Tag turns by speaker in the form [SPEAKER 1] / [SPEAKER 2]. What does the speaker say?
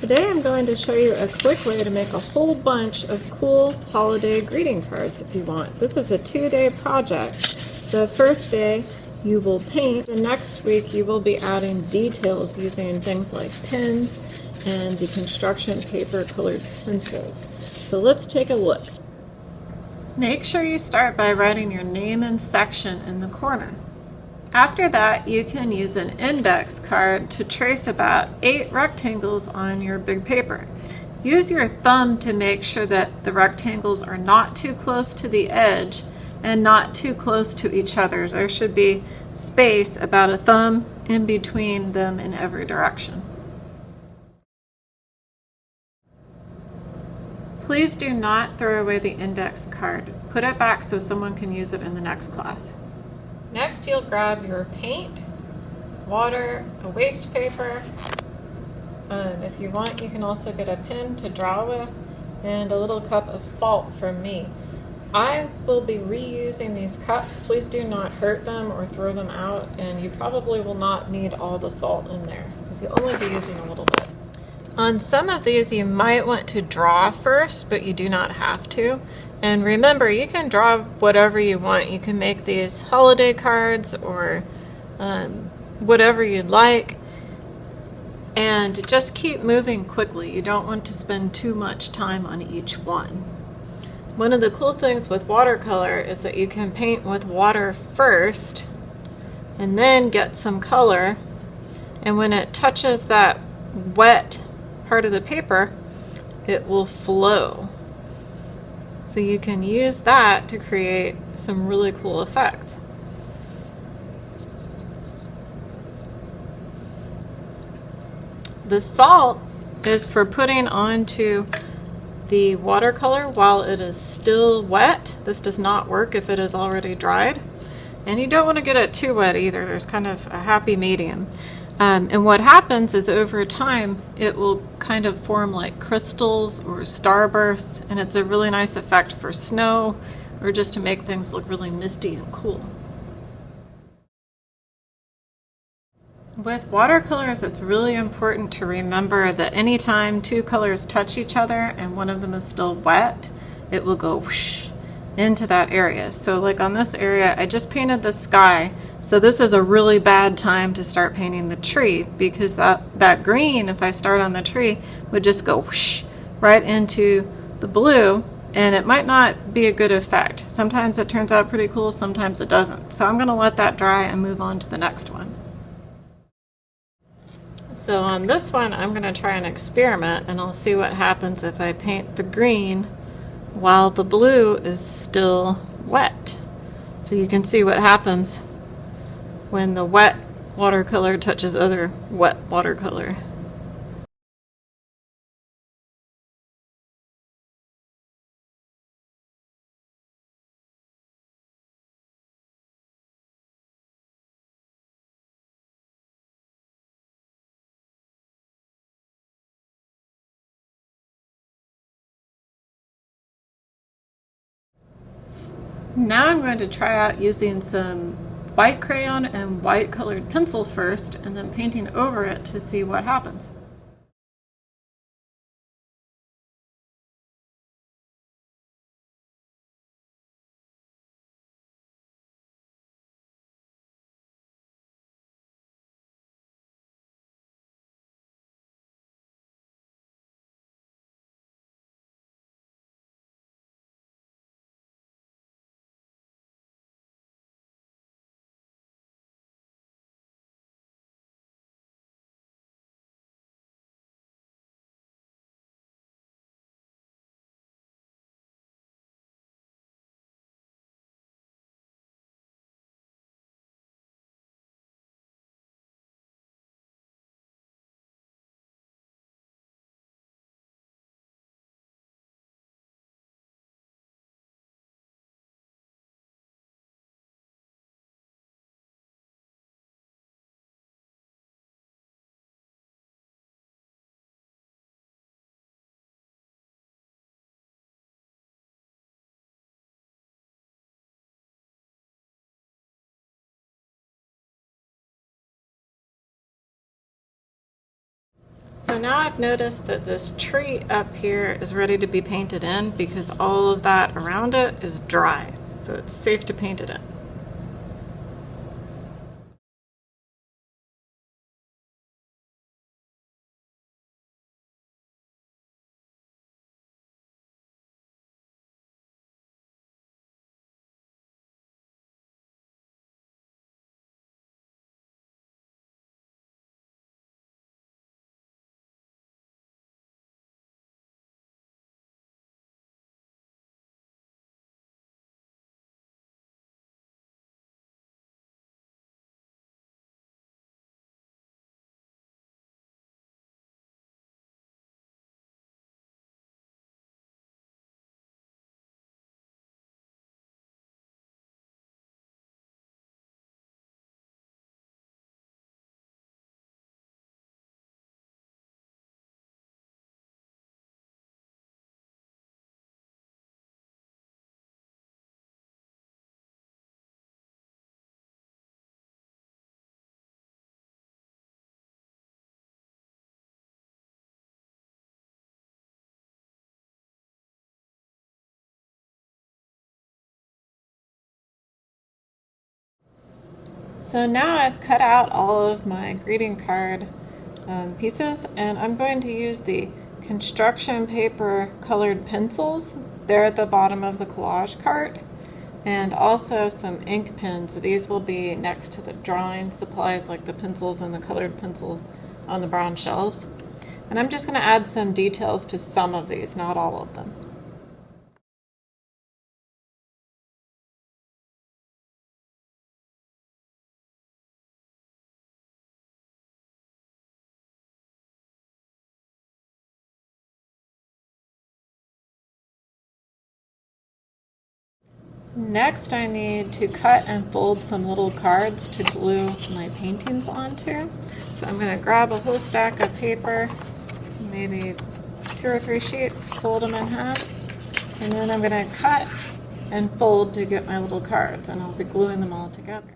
[SPEAKER 1] Today I'm going to show you a quick way to make a whole bunch of cool holiday greeting cards if you want. This is a 2-day project. The first day you will paint. The next week you will be adding details using things like pins and the construction paper colored pencils. So let's take a look. Make sure you start by writing your name and section in the corner. After that, you can use an index card to trace about 8 rectangles on your big paper. Use your thumb to make sure that the rectangles are not too close to the edge and not too close to each other. There should be space about a thumb in between them in every direction. Please do not throw away the index card. Put it back so someone can use it in the next class. Next, you'll grab your paint, water, a waste paper. If you want, you can also get a pen to draw with, and a little cup of salt from me. I will be reusing these cups. Please do not hurt them or throw them out, and you probably will not need all the salt in there because you'll only be using a little bit. On some of these, you might want to draw first, but you do not have to. And remember, you can draw whatever you want. You can make these holiday cards or whatever you'd like. And just keep moving quickly. You don't want to spend too much time on each one. One of the cool things with watercolor is that you can paint with water first and then get some color. And when it touches that wet part of the paper, it will flow. So you can use that to create some really cool effects. The salt is for putting onto the watercolor while it is still wet. This does not work if it is already dried. And you don't want to get it too wet either. There's kind of a happy medium. And what happens is over time it will kind of form like crystals or starbursts, and it's a really nice effect for snow or just to make things look really misty and cool. With watercolors, it's really important to remember that anytime two colors touch each other and one of them is still wet, it will go whoosh into that area. So like on this area, I just painted the sky. So this is a really bad time to start painting the tree because that green, if I start on the tree, would just go whoosh right into the blue, and it might not be a good effect. Sometimes it turns out pretty cool, sometimes it doesn't. So I'm going to let that dry and move on to the next one. So on this one, I'm going to try an experiment, and I'll see what happens if I paint the green while the blue is still wet. So you can see what happens when the wet watercolor touches other wet watercolor. Now I'm going to try out using some white crayon and white colored pencil first, and then painting over it to see what happens. So now I've noticed that this tree up here is ready to be painted in because all of that around it is dry. So it's safe to paint it in. So now I've cut out all of my greeting card pieces, and I'm going to use the construction paper colored pencils. They're at the bottom of the collage cart, and also some ink pens. These will be next to the drawing supplies like the pencils and the colored pencils on the brown shelves. And I'm just going to add some details to some of these, not all of them. Next, I need to cut and fold some little cards to glue my paintings onto. So I'm going to grab a whole stack of paper, maybe 2 or 3 sheets, fold them in half, and then I'm going to cut and fold to get my little cards, and I'll be gluing them all together.